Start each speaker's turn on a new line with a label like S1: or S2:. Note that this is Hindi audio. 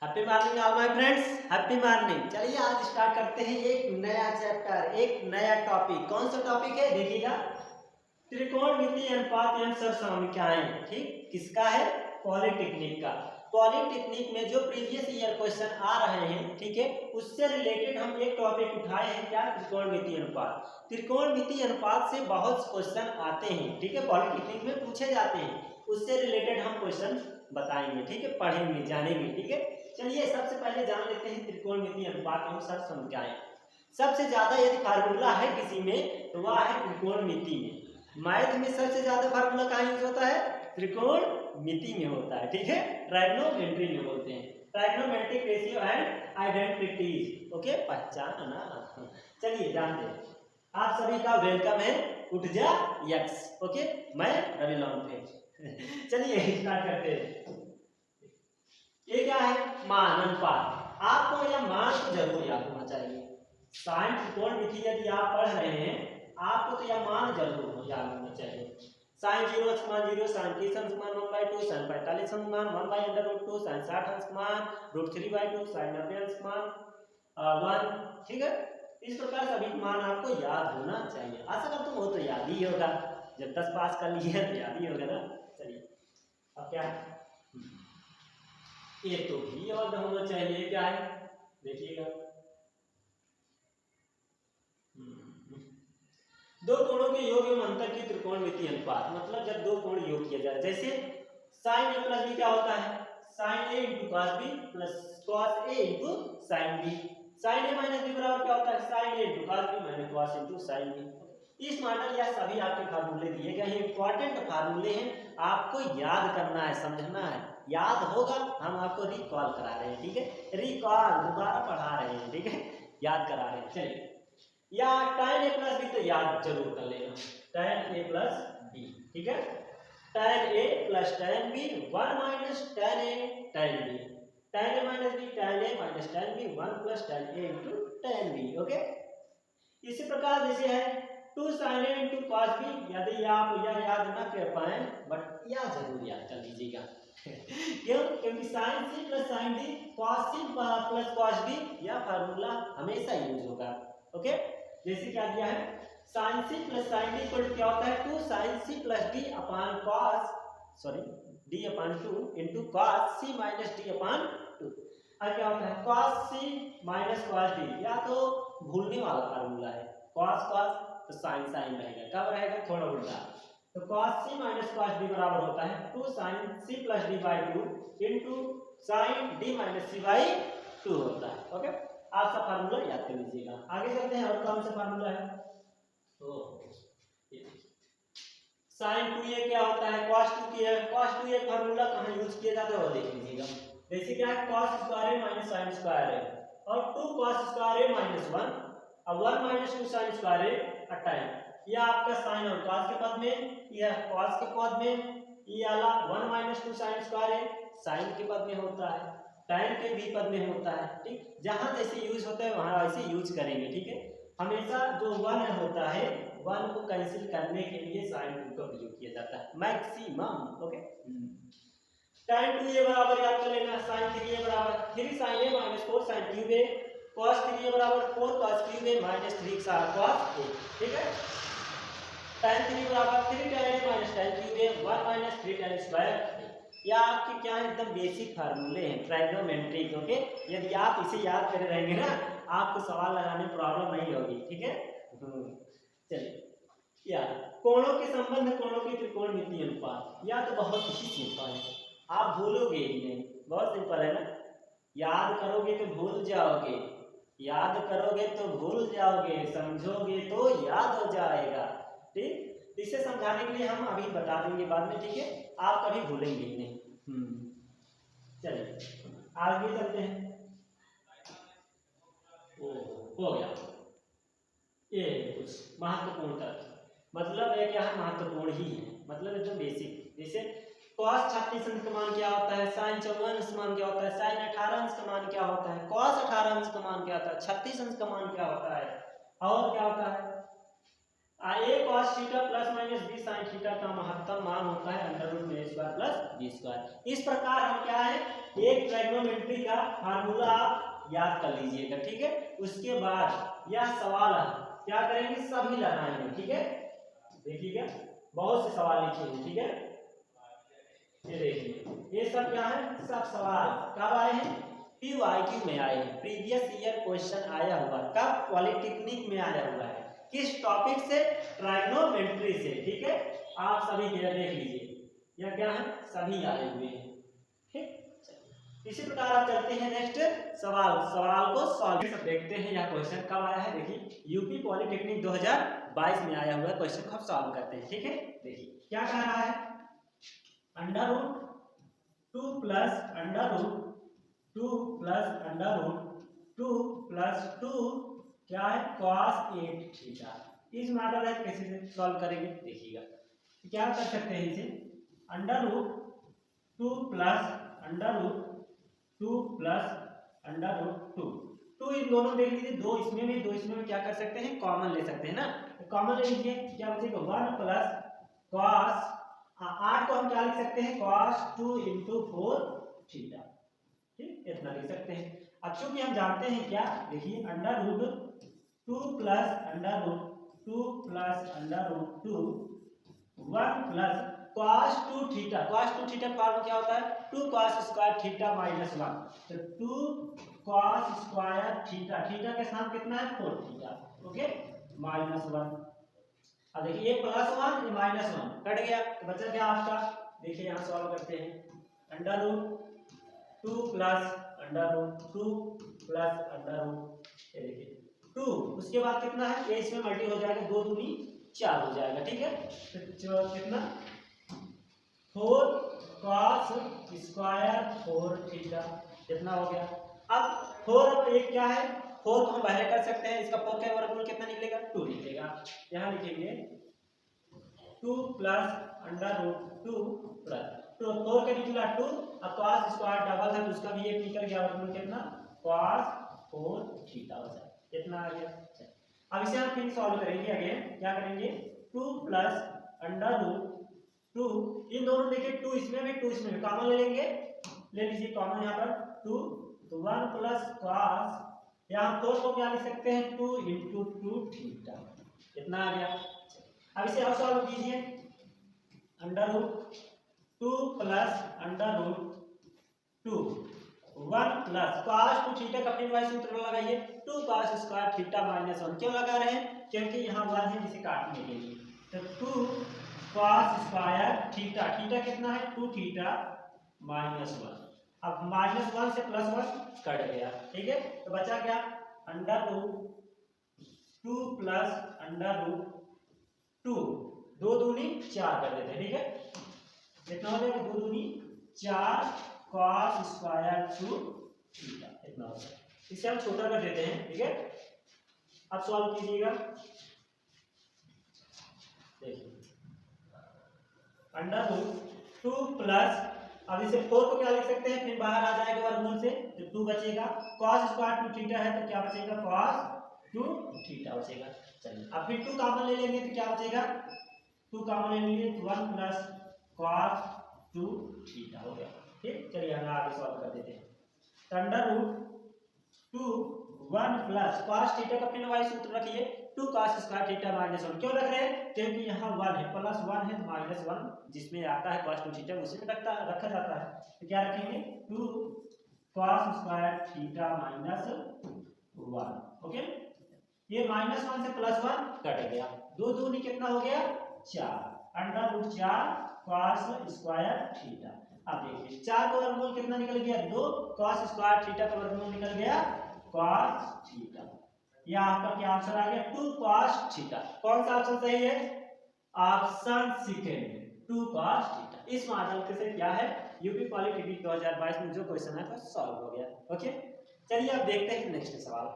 S1: Happy morning all my friends, happy morning. चलिए आज स्टार्ट करते हैं एक नया चैप्टर, एक नया टॉपिक। कौन सा टॉपिक है देखिएगा, त्रिकोणमितीय अनुपात एवं समसमीकरण। ठीक, किसका है? पॉलिटेक्निक का। पॉलिटेक्निक में जो प्रीवियस ईयर क्वेश्चन आ रहे हैं, ठीक है, उससे रिलेटेड हम एक टॉपिक उठाए हैं। क्या? त्रिकोणमितीय अनुपात। त्रिकोणमितीय अनुपात से बहुत क्वेश्चन आते हैं, ठीक है, पॉलिटेक्निक में पूछे जाते हैं। उससे रिलेटेड हम क्वेश्चन बताएंगे, ठीक है, पढ़ेंगे, जानेंगे, ठीक है। चलिए सबसे पहले जान लेते हैं त्रिकोणमितीय अनुपात एवं समसमीकरण। सबसे ज्यादा यदि फार्मूला है किसी में तो वह है त्रिकोणमिति में। मैथ में सबसे ज्यादा फार्मूला कहाँ यूज होता है? त्रिकोणमिति में होता है, ठीक है, ट्राइग्नोमेट्री में बोलते हैं, trigonometric ratio and identities. Okay, पहचानना। चलिए जानते हैं। आप सभी का वेलकम है उठ जा यक्स। ओके, मैं रवि लॉन्ग। चलिए स्टार्ट करते हैं। ये क्या है? मान, अनुपात। आपको यह मान तो जरूर याद होना चाहिए। साइन त्रिकोणमिति यदि आप पढ़ रहे हैं, आपको तो यह मान जरूर याद होना चाहिए। साइन 0 समान 0, साइन 30 अंश समान 1/2, साइन 45 अंश समान 1/√2, साइन 60 अंश समान √3/2, साइन 90 अंश समान 1। ठीक है, इस प्रकार सभी मान आपको याद होना चाहिए। आशा करता हूँ वो तो याद ही होगा, जब 10 पास कर लिए तो याद ही होगा ना। चलिए अब क्या, ये तो भी याद होना चाहिए। क्या है देखिएगा, दो कोणों के योग एवं अंतर की त्रिकोणमितीय अनुपात। मतलब जब दो कोण योग किया जाए, जैसे साइन ए प्लस बी क्या होता है? Sine A into cos B plus cos A into sine B. Sine A minus B बराबर क्या होता है? Sine A into cos B minus cos into sine B. इस मॉडल या सभी आपके फार्मूले दिए गए हैं, इंपॉर्टेंट फार्मूले हैं, आपको याद करना है, समझना है। याद होगा, हम आपको रिकॉल करा रहे हैं, ठीक है, रिकॉल दोबारा पढ़ा रहे हैं, ठीक है, याद करा रहे हैं। चलिए, या tan a प्लस बी तो याद जरूर कर लेना, tan a प्लस बी, ठीक है, tan a plus tan b 1 minus tan a tan b, tan a minus b tan a minus tan b 1 plus tan a into tan b। Okay, इसी प्रकार जैसे है 2 sin a into cos b। यदि आप यह याद ना कर पाए, बट यह जरूर याद कर लीजिएगा। क्यों? क्योंकि sin c plus sin d cos c plus cos d, यह फार्मूला हमेशा यूज होगा। ओके, जैसे क्या दिया है, sin c plus sin d equal क्या होता है? 2 sin c plus d upon cos, sorry, d upon 2 into cos c minus d upon 2। अब क्या होता है? cos c minus cos d, या तो भूलने वाला फार्मूला है, cos cos तो sin sin रहेगा, कब रहेगा? थोड़ा उल्टा। तो cos c minus cos d बराबर होता है 2 sin c plus d by 2 into sin d minus c by 2 होता है। ओके, आप सब फार्मूला याद कर लीजिएगा। आगे चलते हैं, और कौन सा फार्मूला है? तो sin 2a क्या होता है? cos 2a। cos 2a formula कहाँ यूज किया जाता है वो देख लीजिएगा। जैसे क्या है, cos square a minus sin square a, और 2 cos स्क्वायर a माइनस 1, अब 1 minus 2 sin square a tan। यह आपका sin और cos के पद में, यह cos के पद में, ये वाला 1 minus 2 sin square a sin के पद में होता है, tan के भी पद में होता है। ठीक, जहां जैसे यूज होता है वहां वैसे यूज करेंगे, ठीक है। हमेशा जो 1 होता है, 1 को कैंसिल करने के लिए sin 2 का प्रयोग किया जाता है, मैक्सिमम। ओके, tan 2a बराबर याद कर लेना, sin 3a बराबर 3 sin a minus 4 sin cube a, cos 3a बराबर 4 cos cube a minus 3 cos a। ठीक है, tan 3 बराबर 3 tan a minus tan cube a 1 minus 3 tan square. या आपके क्या है, एकदम बेसिक फार्मूले हैं, ट्राइग्नोमेट्रिक। ओके, यदि आप इसे याद करे रहेंगे ना, आपको सवाल लगाने में प्रॉब्लम नहीं होगी, ठीक है। चलिए, या कोणों के संबंध, कोणों की त्रिकोणमितीय अनुपात, या तो बहुत ही सिंपल है, आप भूलोगे ही नहीं, बहुत सिंपल है ना। याद करोगे तो भूल जाओगे, याद करोगे तो भूल जाओगे, समझोगे तो याद हो जाएगा। ठीक, इसे समझाने के लिए हम अभी बता देंगे बाद में, ठीक है, आप कभी भूलेंगे ही नहीं। चलिए आगे चलते हैं। हो गया, ये कुछ महत्वपूर्ण तथ्य, मतलब है क्या है, महत्वपूर्ण ही है, मतलब एकदम बेसिक। जैसे cos 36 अंश का मान क्या होता है? sin 54 अंश का मान क्या होता है? sin 18 अंश का मान क्या होता है? cos 18 अंश का मान क्या होता है? 36 अंश का मान क्या होता है? और क्या होता है? a cos theta plus minus b sin theta का महत्तम मान होता है अंडर रूट ए स्क्वायर प्लस बी स्क्वायर। इस प्रकार हम क्या है एक ट्रायगोनोमेट्री का फार्मूला आप याद कर लीजिएगा, ठीक है। उसके बाद यह सवाल क्या करेंगे, सभी लगाएंगे, ठीक है। देखिएगा बहुत से सवाल लिखे हैं, ठीक है। ये देखिए ये सब क्या है, सब सवाल कब आए हैं, PYQ में आए हैं, प्रीवियस ईयर क्वेश्चन आया हुआ, कब पॉलिटेक्निक में आया हुआ है, किस टॉपिक से, ट्रायगोनोमेट्री से, ठीक है। आप सभी देख लीजिए यह क्या है, सभी आए हुए हैं, ठीक। इसी प्रकार आप चलते हैं नेक्स्ट सवाल को सॉल्व देखते हैं। यह क्वेश्चन कब आया है, देखिए यूपी पॉलिटेक्निक 2022 में आया हुआ है क्वेश्चन को हम सॉल्व करते हैं, ठीक है। देखिए क्या कह रहा है, under root 2 plus under root 2 plus under root 2 plus 2 क्या है cos 8 थीटा। इस मॉडल है कैसे से सॉल्व करेंगे, देखिएगा क्या कर सकते हैं इसे, under root 2 plus under root 2 plus under root 2 तो इन दोनों देख लीजिए, दो इसमें भी दो इसमें भी क्या कर सकते हैं, कॉमन ले सकते हैं ना। तो कॉमन ले लीजिए, क्या बचेगा 1 प्लस cos 8 को हम क्या लिख सकते हैं, cos 2 into 4 थीटा, ठीक, इतना लिख सकते हैं। अब चूंकि हम जानते हैं क्या, देखिए under root 2 plus under root 2 plus under root 2 1 plus cos 2 theta, cos 2 theta formula क्या होता है, 2 cos स्क्वायर थीटा माइनस 1, तो 2 cos स्क्वायर थीटा, थीटा के स्थान कितना है 4 थीटा, ओके, माइनस 1। अब देखिए ये प्लस 1 ये माइनस 1 कट गया, तो बचा क्या आपका, देखिए यहाँ सॉल्व करते हैं, under root 2 plus under root 2 plus under root, ये देखिए 2, उसके बाद कितना है, ये इसमें मल्टी हो जाएगा, 2 दूनी 4 हो जाएगा, ठीक है। तो कितना 4 cos स्क्वायर 4 थीटा, कितना हो गया। अब 4 और 1 क्या है, 4 को हम बाहर कर सकते हैं, इसका 4 का वर्गमूल कितना निकलेगा, 2 निकलेगा। यहाँ लिखेंगे 2 प्लस अंडर रूट 2 प्लस, तो 4 के निकला 2, अब cos स्क्वायर डबल है तो उसका भी 1 निकल गया, वर्गमूल कितना cos 4 थीटा हो जाए, इतना आ गया। अब इसे हम फिर सॉल्व करेंगे, अगेन क्या करेंगे, 2 प्लस अंडर रूट 2, इन दोनों देखिए 2 इसमें भी 2 इसमें भी कॉमन ले लेंगे, ले लीजिए कॉमन यहाँ पर 2, तो 1 प्लस cos, यहाँ 4 को क्या लिख सकते हैं 2 into 2 थीटा, कितना आ गया। अब इसे आप सॉल्व कीजिए, under root 2 plus under root 2 1 plus cos 2 theta का फिर वाई सूत्र लगाइए, 2 cos स्क्वायर थीटा माइनस 1, क्यों लगा रहे हैं, क्योंकि यहाँ 1 है जिसे काटने के लिए, तो 2 cos स्क्वायर थीटा, थीटा कितना है 2 थीटा माइनस 1, अब माइनस 1 से प्लस 1 कट गया, ठीक है। तो बचा क्या, under root 2 plus under root 2, 2 दूनी 4 कर देते हैं, ठीक है, कितना हो जाएगा 2 दूनी 4 cos स्क्वायर 2 थीटा, इतना हो जाएगा। इसे हम छोटा कर देते हैं, ठीक है। अब सॉल्व कीजिएगा, देखिए अंडर रूट 2 प्लस, अब इसे 4 को क्या लिख सकते हैं, फिर बाहर आ जाएगा वर्गमूल से, तो 2 बचेगा, cos स्क्वायर 2 थीटा है तो क्या बचेगा cos 2 थीटा बचेगा। चलिए अब फिर 2 कॉमन ले लेंगे तो क्या बचेगा, 2 कॉमन ले लेंगे तो 1 प्लस cos 2 थीटा हो गया, ठीक। चलिए हम आगे सॉल्व कर देते हैं, under root 2 1 plus cos theta का फिर वाई सूत्र रखिए, 2 cos स्क्वायर थीटा माइनस 1, क्यों रख रहे हैं, क्योंकि यहाँ 1 है, प्लस 1 है तो माइनस 1 जिसमें आता है cos 2 थीटा उसी में रखा जाता है, तो क्या रखेंगे 2 cos square theta minus 1, okay. ये माइनस 1 से प्लस 1 कट गया, 2 दूनी कितना हो गया 4, under root 4 cos square theta. अब देखिए 4 का वर्गमूल कितना निकल गया 2, cos स्क्वायर थीटा का वर्गमूल निकल गया cos थीटा, यह आपका क्या आंसर आ गया 2 cos थीटा। कौन सा ऑप्शन सही है, ऑप्शन सेकंड 2 cos थीटा। इस मॉडल के से क्या है, यूपी पॉलिटेक्निक 2022 में जो क्वेश्चन है वो सॉल्व हो गया, ओके। चलिए अब देखते हैं नेक्स्ट सवाल।